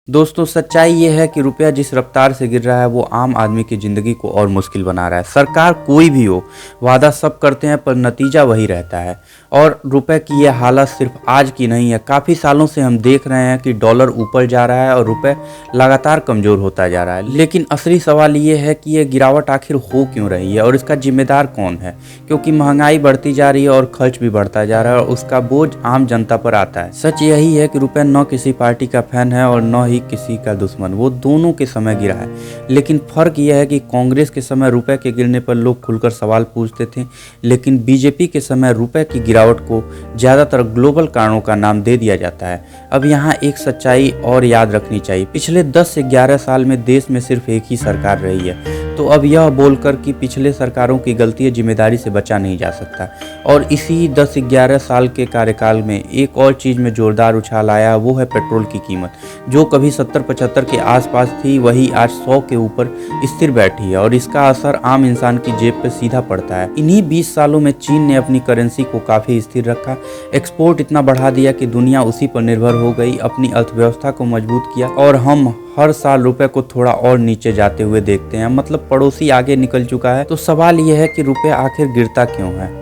दोस्तों सच्चाई ये है कि रुपया जिस रफ्तार से गिर रहा है वो आम आदमी की ज़िंदगी को और मुश्किल बना रहा है। सरकार कोई भी हो, वादा सब करते हैं पर नतीजा वही रहता है। और रुपए की ये हालत सिर्फ आज की नहीं है, काफ़ी सालों से हम देख रहे हैं कि डॉलर ऊपर जा रहा है और रुपए लगातार कमज़ोर होता जा रहा है। लेकिन असली सवाल ये है कि ये गिरावट आखिर हो क्यों रही है और इसका जिम्मेदार कौन है। क्योंकि महंगाई बढ़ती जा रही है और खर्च भी बढ़ता जा रहा है और उसका बोझ आम जनता पर आता है। सच यही है कि रुपया न किसी पार्टी का फैन है और न ही किसी का दुश्मन, वो दोनों के समय गिरा है। लेकिन फर्क यह है कि कांग्रेस के समय रुपए के गिरने पर लोग खुलकर सवाल पूछते थे, लेकिन बीजेपी के समय रुपए की गिरावट को ज़्यादातर ग्लोबल कारणों का नाम दे दिया जाता है। अब यहाँ एक सच्चाई और याद रखनी चाहिए, पिछले 10 से 11 साल में देश में सिर्फ एक ही सरकार रही है, तो अब यह बोलकर कि पिछले सरकारों की गलती जिम्मेदारी से बचा नहीं जा सकता। और इसी 10 से 11 साल के कार्यकाल में एक और चीज़ में जोरदार उछाल आया, वो है पेट्रोल की कीमत, जो कभी 70-75 के आसपास थी वही आज 100 के ऊपर स्थिर बैठी है और इसका असर आम इंसान की जेब पर सीधा पड़ता है। इन्हीं 20 सालों में चीन ने अपनी करेंसी को काफ़ी स्थिर रखा, एक्सपोर्ट इतना बढ़ा दिया कि दुनिया उसी पर निर्भर हो गई, अपनी अर्थव्यवस्था को मजबूत किया और हम हर साल रुपए को थोड़ा और नीचे जाते हुए देखते हैं। मतलब पड़ोसी आगे निकल चुका है। तो सवाल यह है कि रुपया आखिर गिरता क्यों है।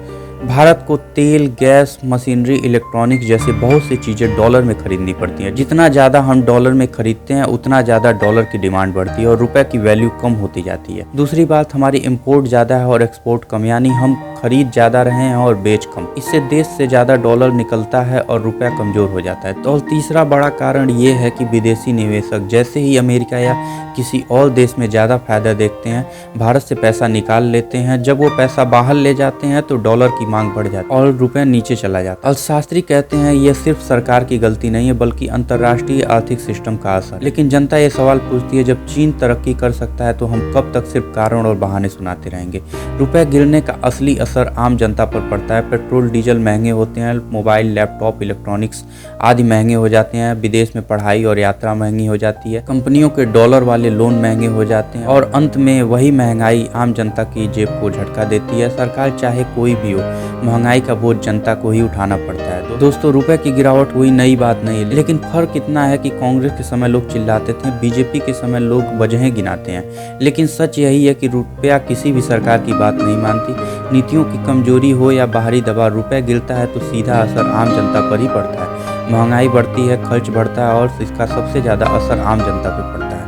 भारत को तेल, गैस, मशीनरी, इलेक्ट्रॉनिक्स जैसे बहुत सी चीज़ें डॉलर में खरीदनी पड़ती हैं। जितना ज़्यादा हम डॉलर में खरीदते हैं उतना ज़्यादा डॉलर की डिमांड बढ़ती है और रुपए की वैल्यू कम होती जाती है। दूसरी बात, हमारी इंपोर्ट ज़्यादा है और एक्सपोर्ट कम, यानी हम खरीद ज़्यादा रहे हैं और बेच कम। इससे देश से ज़्यादा डॉलर निकलता है और रुपया कमज़ोर हो जाता है। तो तीसरा बड़ा कारण ये है कि विदेशी निवेशक जैसे ही अमेरिका या किसी और देश में ज़्यादा फायदा देखते हैं, भारत से पैसा निकाल लेते हैं। जब वो पैसा बाहर ले जाते हैं तो डॉलर की मांग बढ़ जाती है और रुपया नीचे चला जाता है। अर्थशास्त्री कहते हैं ये सिर्फ सरकार की गलती नहीं है बल्कि अंतर्राष्ट्रीय आर्थिक सिस्टम का असर। लेकिन जनता ये सवाल पूछती है, जब चीन तरक्की कर सकता है तो हम कब तक सिर्फ कारण और बहाने सुनाते रहेंगे। रुपया गिरने का असली असर आम जनता पर पड़ता है। पेट्रोल डीजल महंगे होते हैं, मोबाइल, लैपटॉप, इलेक्ट्रॉनिक्स आदि महंगे हो जाते हैं, विदेश में पढ़ाई और यात्रा महंगी हो जाती है, कंपनियों के डॉलर वाले लोन महंगे हो जाते हैं और अंत में वही महंगाई आम जनता की जेब को झटका देती है। सरकार चाहे कोई भी हो, महंगाई का बोझ जनता को ही उठाना पड़ता है। तो दोस्तों, रुपए की गिरावट कोई नई बात नहीं है, लेकिन फर्क इतना है कि कांग्रेस के समय लोग चिल्लाते थे, बीजेपी के समय लोग वजहें गिनाते हैं। लेकिन सच यही है कि रुपया किसी भी सरकार की बात नहीं मानती। नीतियों की कमजोरी हो या बाहरी दबाव, रुपया गिरता है तो सीधा असर आम जनता पर ही पड़ता है। महंगाई बढ़ती है, खर्च बढ़ता है और इसका सबसे ज़्यादा असर आम जनता पर पड़ता है।